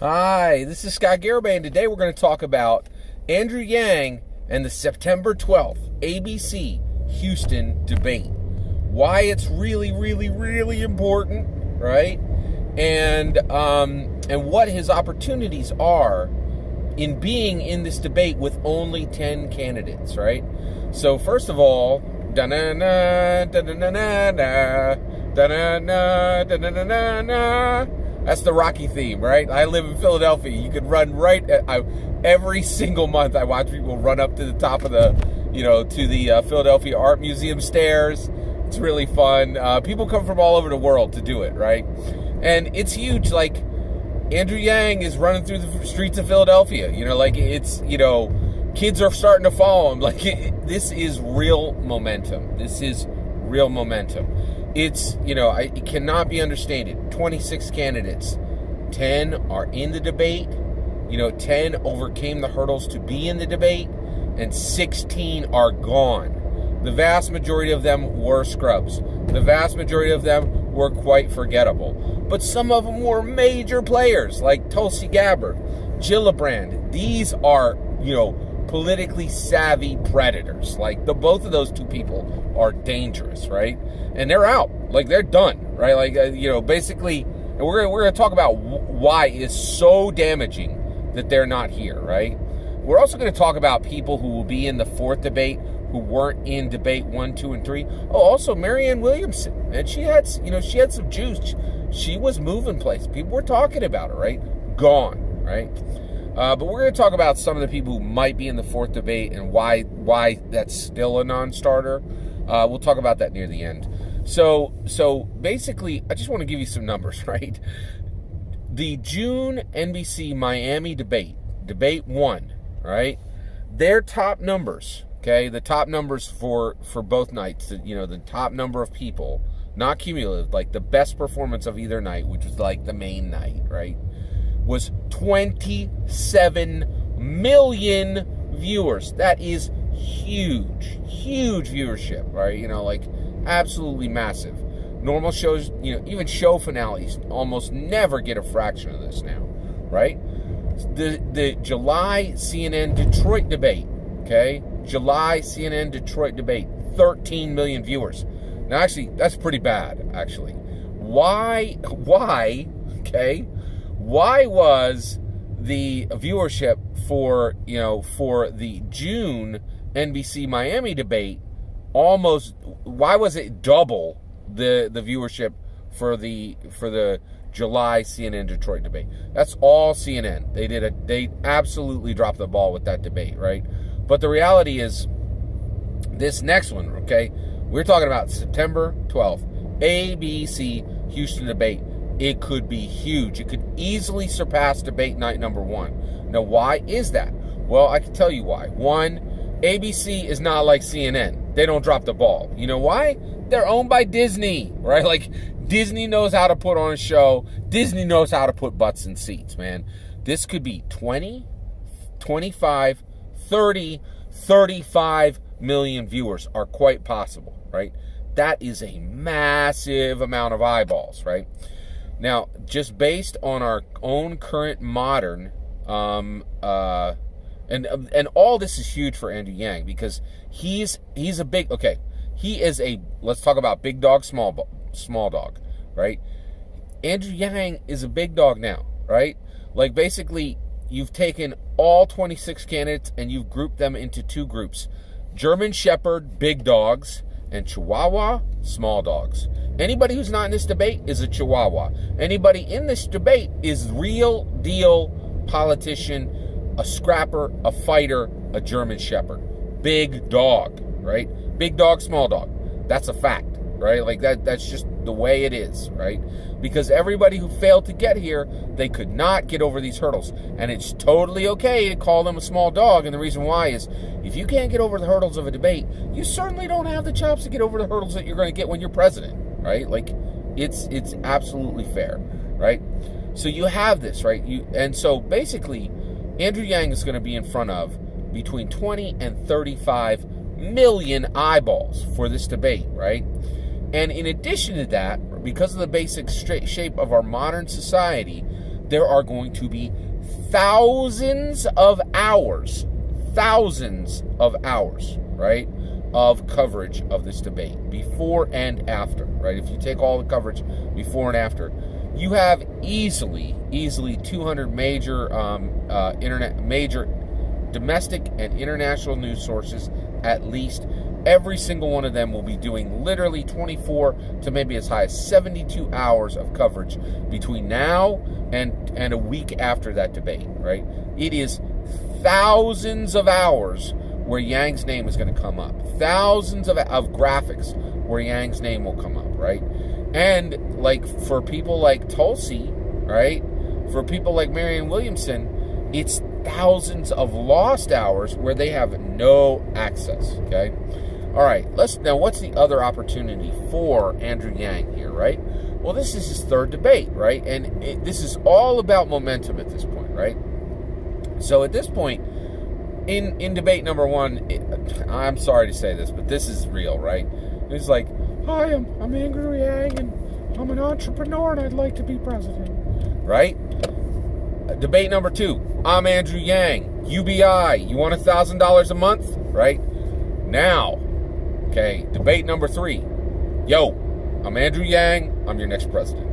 Hi, this is Scott Garibay, and today we're going to talk about Andrew Yang and the September 12th ABC Houston debate. Why it's really, really, really important, right? And what his opportunities are in being in this debate with only 10 candidates, right? So first of all, da-na-na, da-na-na-na, da-na-na, da-na-na-na. That's the Rocky theme, right? I live in Philadelphia. You could run every single month. I watch people run up to the top of the Philadelphia Art Museum stairs. It's really fun. People come from all over the world to do it, right? And it's huge. Like, Andrew Yang is running through the streets of Philadelphia. Kids are starting to follow him. This is real momentum. This is real momentum. It's, it cannot be understated. 26 candidates. 10 are in the debate. 10 overcame the hurdles to be in the debate. And 16 are gone. The vast majority of them were scrubs. The vast majority of them were quite forgettable. But some of them were major players, like Tulsi Gabbard, Gillibrand. These are, politically savvy predators. Both of those two people are dangerous, right? And they're out. They're done, right? Basically, and we're going to talk about why it's so damaging that they're not here, right? We're also going to talk about people who will be in the fourth debate who weren't in debate 1, 2, and 3. Oh, also Marianne Williamson, and she had some juice. She was moving places. People were talking about her, right? Gone, right? But we're going to talk about some of the people who might be in the fourth debate and why that's still a non-starter. We'll talk about that near the end. So basically, I just want to give you some numbers, right? The June NBC Miami debate 1, right? Their top numbers, okay? The top numbers for both nights, the top number of people, not cumulative, the best performance of either night, which was the main night, right? Was 27 million viewers. That is huge viewership, right? Absolutely massive. Normal shows, even show finales almost never get a fraction of this now, right? The July CNN Detroit debate, okay? July CNN Detroit debate, 13 million viewers. Now, actually, that's pretty bad, actually. Why, okay? Why was the viewership for the June NBC Miami debate why was it double the viewership for the July CNN Detroit debate? That's all CNN. They absolutely dropped the ball with that debate, right? But the reality is this next one, okay? We're talking about September 12th, ABC Houston debate. It could be huge. It could easily surpass debate night number 1. Now, why is that? Well, I can tell you why. One, ABC is not like CNN. They don't drop the ball. You know why? They're owned by Disney, right? Disney knows how to put on a show. Disney knows how to put butts in seats, man. This could be 20, 25, 30, 35 million viewers are quite possible, right? That is a massive amount of eyeballs, right? Now, just based on our own current modern, and all this is huge for Andrew Yang because he's a big, okay, he is let's talk about big dog, small dog, right? Andrew Yang is a big dog now, right? Basically, you've taken all 26 candidates and you've grouped them into two groups. German Shepherd, big dogs, and Chihuahua, small dogs. Anybody who's not in this debate is a Chihuahua. Anybody in this debate is real deal politician, a scrapper, a fighter, a German Shepherd. Big dog, right? Big dog, small dog. That's a fact, right? That's just the way it is, right? Because everybody who failed to get here, they could not get over these hurdles. And it's totally okay to call them a small dog. And the reason why is if you can't get over the hurdles of a debate, you certainly don't have the chops to get over the hurdles that you're going to get when you're president, right? It's absolutely fair, right? So you have this, right? And so basically, Andrew Yang is going to be in front of between 20 and 35 million eyeballs for this debate, right? And in addition to that, because of the basic shape of our modern society, there are going to be thousands of hours, right, of coverage of this debate, before and after, right? If you take all the coverage before and after, you have easily 200 major major domestic and international news sources, at least. Every single one of them will be doing literally 24 to maybe as high as 72 hours of coverage between now and a week after that debate, right? It is thousands of hours where Yang's name is going to come up. Thousands of graphics where Yang's name will come up, right? And like for people like Tulsi, right? For people like Marianne Williamson, it's thousands of lost hours where they have no access, okay? All right, now what's the other opportunity for Andrew Yang here, right? Well, this is his third debate, right? And this is all about momentum at this point, right? So at this point, in debate number one, I'm sorry to say this, but this is real, right? It's like, hi, I'm Andrew Yang, and I'm an entrepreneur, and I'd like to be president, right? Debate number two, I'm Andrew Yang, UBI, you want $1,000 a month, right? Now, okay, debate number three, yo, I'm Andrew Yang, I'm your next president.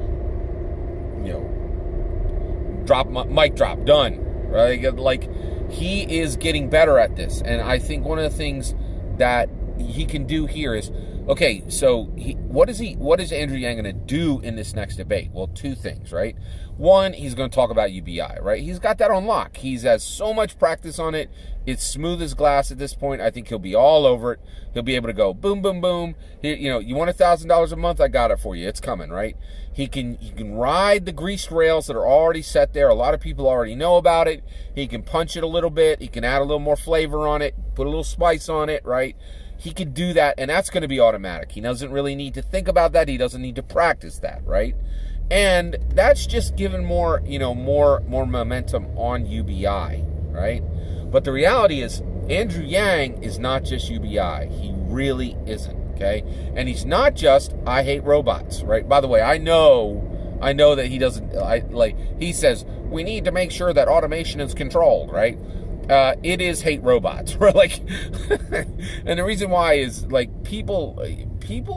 You know, mic drop, done, right? Like, he is getting better at this, and I think one of the things that he can do here is, okay, so what is Andrew Yang going to do in this next debate? Well, two things, right? One, he's going to talk about UBI, right? He's got that on lock. He has so much practice on it. It's smooth as glass at this point. I think he'll be all over it. He'll be able to go boom, boom, boom. Here, you want $1,000 a month? I got it for you. It's coming, right? He can ride the greased rails that are already set there. A lot of people already know about it. He can punch it a little bit. He can add a little more flavor on it, put a little spice on it, right? He could do that, and that's going to be automatic. He doesn't really need to think about that. He doesn't need to practice that, right? And that's just giving more momentum on UBI, right? But the reality is, Andrew Yang is not just UBI. He really isn't, okay? And he's not just, I hate robots, right? By the way, I know that he doesn't, he says, we need to make sure that automation is controlled, right? It is hate robots, right? Like, and the reason why is, like, people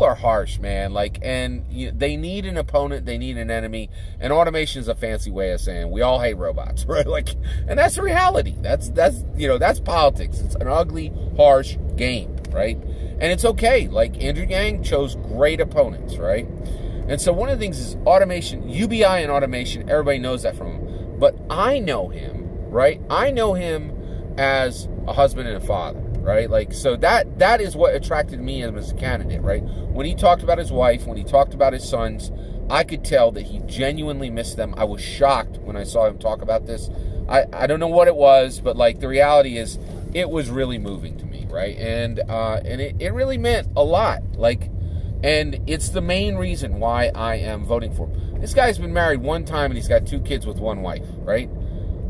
are harsh, man. Like, and they need an opponent, they need an enemy, and automation is a fancy way of saying we all hate robots, right? Like, and that's the reality. That's politics. It's an ugly, harsh game, right? And it's okay. Like, Andrew Yang chose great opponents, right? And so one of the things is automation, UBI and automation. Everybody knows that from him, but I know him, right? I know him as a husband and a father, right? Like, so that is what attracted me as a candidate, right? When he talked about his wife, when he talked about his sons, I could tell that he genuinely missed them. I was shocked when I saw him talk about this. I don't know what it was, but like, the reality is, it was really moving to me, right? And it really meant a lot, like, and it's the main reason why I am voting for him. This guy's been married one time and he's got 2 kids with 1 wife, right?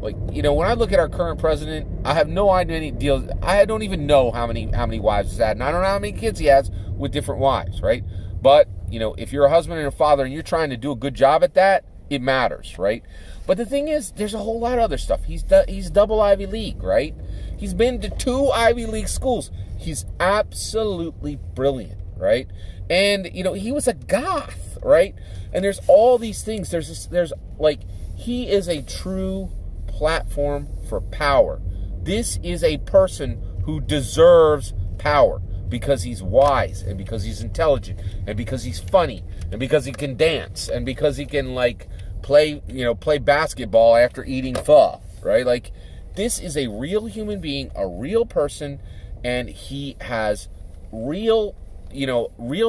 Like, when I look at our current president, I have no idea. I don't even know how many wives he's had, and I don't know how many kids he has with different wives, right? But, if you're a husband and a father and you're trying to do a good job at that, it matters, right? But the thing is, there's a whole lot of other stuff. He's double Ivy League, right? He's been to 2 Ivy League schools. He's absolutely brilliant, right? And, he was a goth, right? And there's all these things. He is a true platform for power. This is a person who deserves power because he's wise, and because he's intelligent, and because he's funny, and because he can dance, and because he can play basketball after eating pho, right? Like, this is a real human being, a real person, and he has real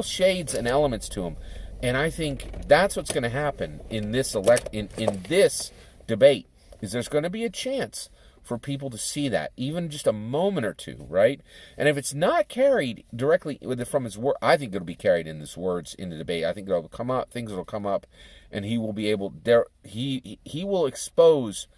shades and elements to him. And I think that's what's going to happen in this in this debate. Is there's going to be a chance for people to see that, even just a moment or two, right? And if it's not carried directly from his word, I think it'll be carried in his words in the debate. I think it'll come up, things will come up, and he will be able he will expose,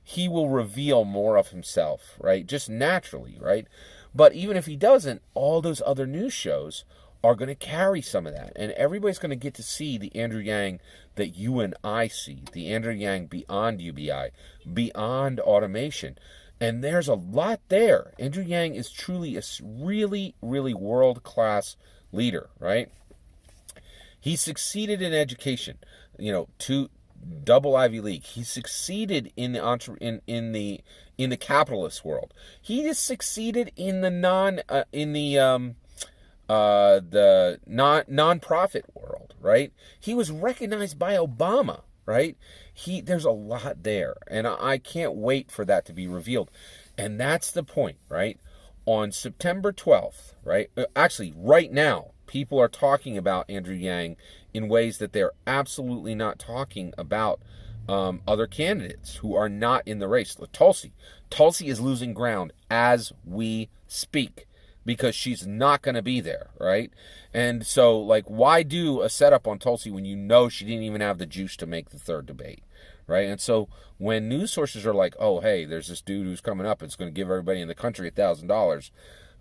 he will reveal more of himself, right? Just naturally, right? But even if he doesn't, all those other news shows are going to carry some of that. And everybody's going to get to see the Andrew Yang that you and I see, the Andrew Yang beyond UBI, beyond automation. And there's a lot there. Andrew Yang is truly a really, really world-class leader, right? He succeeded in education, two double Ivy League. He succeeded in the in the capitalist world. He just succeeded in the non-profit world, right? He was recognized by Obama, right? There's a lot there, and I can't wait for that to be revealed. And that's the point, right? On September 12th, right? Actually, right now, people are talking about Andrew Yang in ways that they're absolutely not talking about other candidates who are not in the race. Tulsi is losing ground as we speak because she's not going to be there, right? And so, why do a setup on Tulsi when you know she didn't even have the juice to make the third debate, right? And so when news sources are like, oh, hey, there's this dude who's coming up, it's going to give everybody in the country $1,000,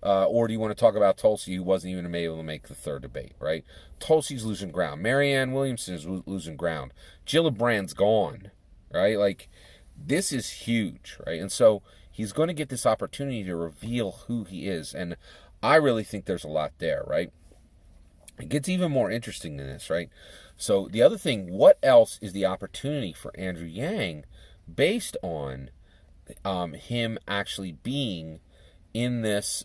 or do you want to talk about Tulsi, who wasn't even able to make the third debate, right? Tulsi's losing ground. Marianne Williamson is losing ground. Gillibrand's gone, right? This is huge, right? And so he's going to get this opportunity to reveal who he is. And I really think there's a lot there, right? It gets even more interesting than this, right? So the other thing, what else is the opportunity for Andrew Yang based on him actually being in this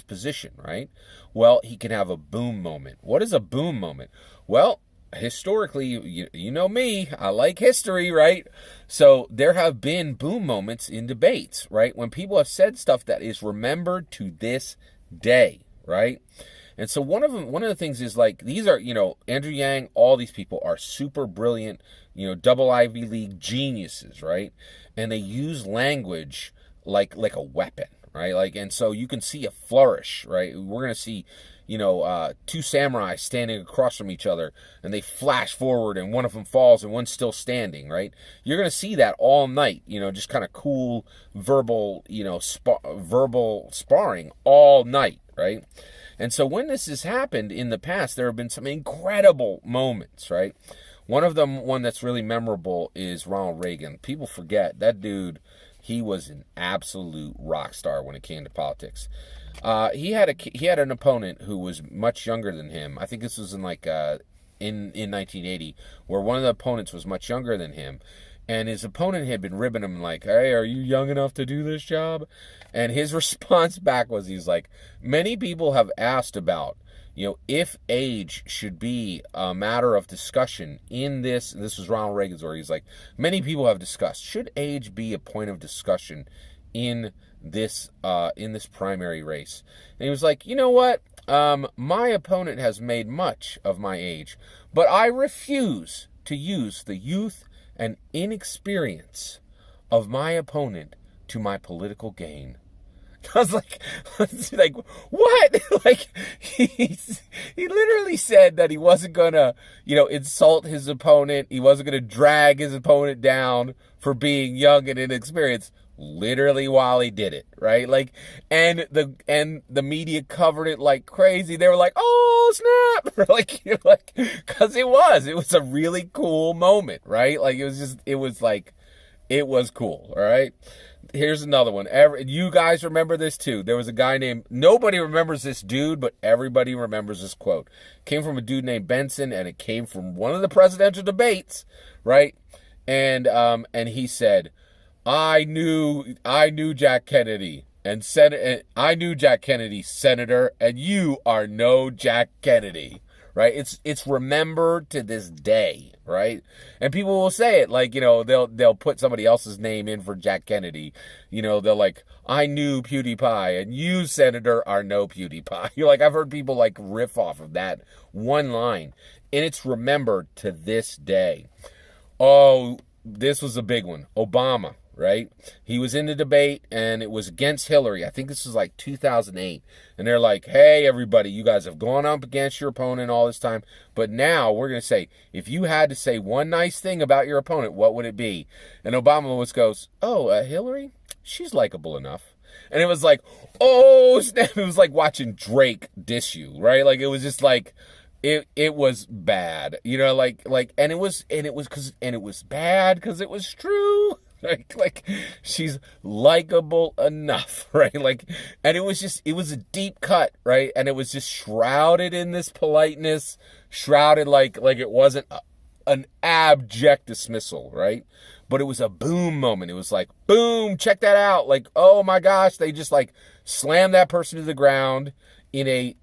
position, right? Well, he can have a boom moment. What is a boom moment? Well, historically, you know me, I like history, right? So there have been boom moments in debates, right? When people have said stuff that is remembered to this day, right? And so one of the things is these are, Andrew Yang, all these people are super brilliant, double Ivy League geniuses, right? And they use language like a weapon, right? And so you can see a flourish, right? We're going to see, two samurai standing across from each other, and they flash forward, and one of them falls, and one's still standing, right? You're going to see that all night, just kind of cool verbal, verbal sparring all night, right? And so when this has happened in the past, there have been some incredible moments, right? One that's really memorable is Ronald Reagan. People forget that dude. He was an absolute rock star when it came to politics. He had an opponent who was much younger than him. I think this was in 1980, where one of the opponents was much younger than him, and his opponent had been ribbing him hey, are you young enough to do this job? And his response back was, he's like, many people have asked about, if age should be a matter of discussion in this. This was Ronald Reagan's word. He's like, many people have discussed, should age be a point of discussion in this primary race? And he was like, you know what? My opponent has made much of my age, but I refuse to use the youth and inexperience of my opponent to my political gain. I was like, what? He literally said that he wasn't gonna, insult his opponent. He wasn't gonna drag his opponent down for being young and inexperienced. Literally while he did it, right? And the media covered it like crazy. They were like, "Oh snap!" Because it was a really cool moment, right? It was cool. All right. Here's another one. You guys remember this too. There was a guy named, nobody remembers this dude, but everybody remembers this quote. It came from a dude named Benson, and it came from one of the presidential debates, right? And he said, I knew Jack Kennedy and said, I knew Jack Kennedy, Senator, and you are no Jack Kennedy, right? It's remembered to this day, right? And people will say it they'll put somebody else's name in for Jack Kennedy. They'll I knew PewDiePie, and you, Senator, are no PewDiePie. I've heard people riff off of that one line, and it's remembered to this day. Oh, this was a big one. Obama. Right? He was in the debate, and it was against Hillary. I think this was 2008. And they're like, hey, everybody, you guys have gone up against your opponent all this time. But now we're going to say, if you had to say one nice thing about your opponent, what would it be? And Obama goes, oh, Hillary? She's likable enough. And it was like, oh snap! It was like watching Drake diss you, right? Like it was just like it was bad, and it was bad because it was true. Like she's likable enough, right? Like, and it was a deep cut, right? And it was just shrouded in this politeness, shrouded like it wasn't an abject dismissal, right? But it was a boom moment. It was like, boom, check that out. Like, oh my gosh, they just like slammed that person to the ground in a,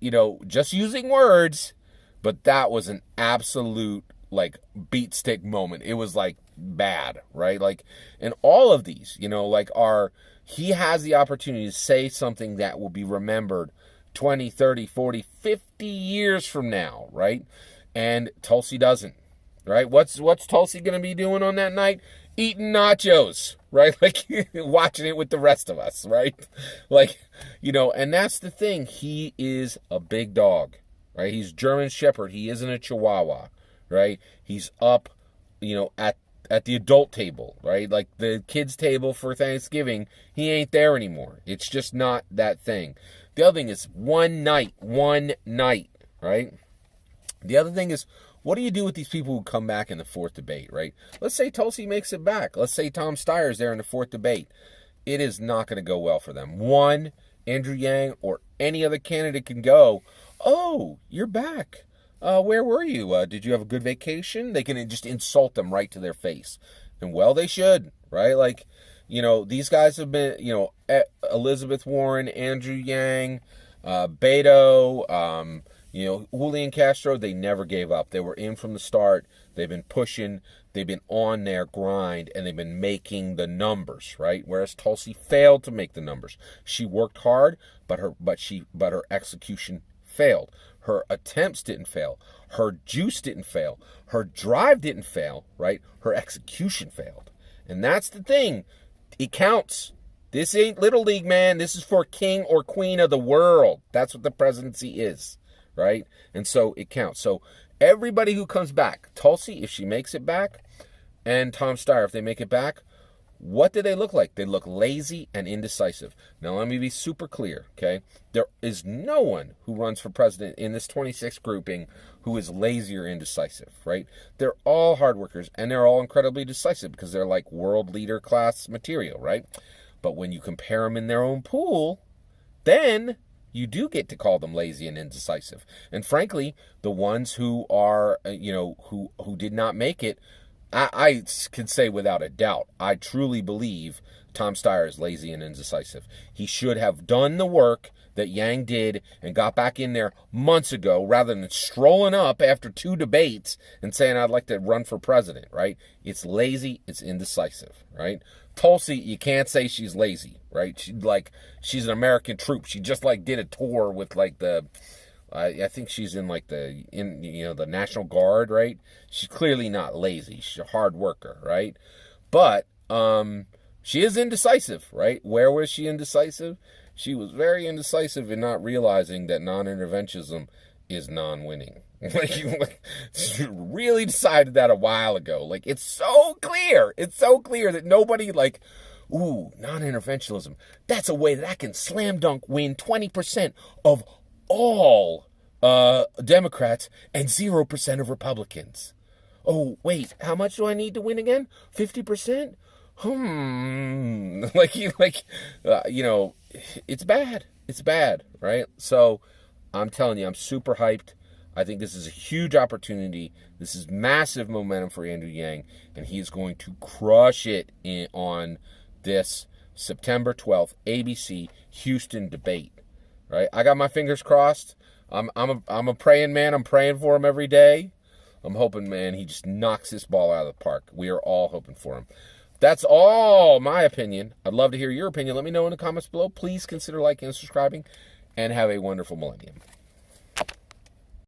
just using words. But that was an absolute like beat stick moment. It was like bad, right? Like, and all of these, he has the opportunity to say something that will be remembered 20, 30, 40, 50 years from now, right? And Tulsi doesn't, right? What's Tulsi going to be doing on that night? Eating nachos, right? Like watching it with the rest of us, right? Like, and that's the thing. He is a big dog, right? He's German Shepherd. He isn't a Chihuahua, right? He's up, at the adult table, right? Like the kids' table for Thanksgiving, he ain't there anymore. It's just not that thing. The other thing is one night, right? The other thing is, what do you do with these people who come back in the fourth debate, right? Let's say Tulsi makes it back. Let's say Tom Steyer's there in the fourth debate. It is not going to go well for them. One, Andrew Yang or any other candidate can go, oh, you're back. Where were you? Did you have a good vacation? They can just insult them right to their face. And well, they should, right? Like, these guys have been, Elizabeth Warren, Andrew Yang, Beto, Julian Castro, they never gave up. They were in from the start. They've been pushing. They've been on their grind, and they've been making the numbers, right? Whereas Tulsi failed to make the numbers. She worked hard, but her execution failed. Her attempts didn't fail. Her juice didn't fail. Her drive didn't fail, right? Her execution failed. And that's the thing. It counts. This ain't Little League, man. This is for king or queen of the world. That's what the presidency is, right? And so it counts. So everybody who comes back, Tulsi, if she makes it back, and Tom Steyer, if they make it back, what do they look like? They look lazy and indecisive. Now, let me be super clear, okay? There is no one who runs for president in this 26 grouping who is lazy or indecisive, right? They're all hard workers, and they're all incredibly decisive because they're like world leader class material, right? But when you compare them in their own pool, then you do get to call them lazy and indecisive. And frankly, the ones who are, who did not make it, I can say without a doubt, I truly believe Tom Steyer is lazy and indecisive. He should have done the work that Yang did and got back in there months ago rather than strolling up after 2 debates and saying, I'd like to run for president, right? It's lazy, it's indecisive, right? Tulsi, you can't say she's lazy, right? She's an American troop. She just did a tour with I think she's in the National Guard, right? She's clearly not lazy. She's a hard worker, right? But she is indecisive, right? Where was she indecisive? She was very indecisive in not realizing that non-interventionism is non-winning. She really decided that a while ago. It's so clear. It's so clear that nobody ooh, non-interventionism. That's a way that I can slam dunk win 20% of all Democrats and 0% of Republicans. Oh, wait, how much do I need to win again? 50%? It's bad. It's bad, right? So I'm telling you, I'm super hyped. I think this is a huge opportunity. This is massive momentum for Andrew Yang, and he's going to crush it on this September 12th ABC Houston debate. Right? I got my fingers crossed. I'm a praying man. I'm praying for him every day. I'm hoping, man, he just knocks this ball out of the park. We are all hoping for him. That's all my opinion. I'd love to hear your opinion. Let me know in the comments below. Please consider liking and subscribing, and have a wonderful millennium.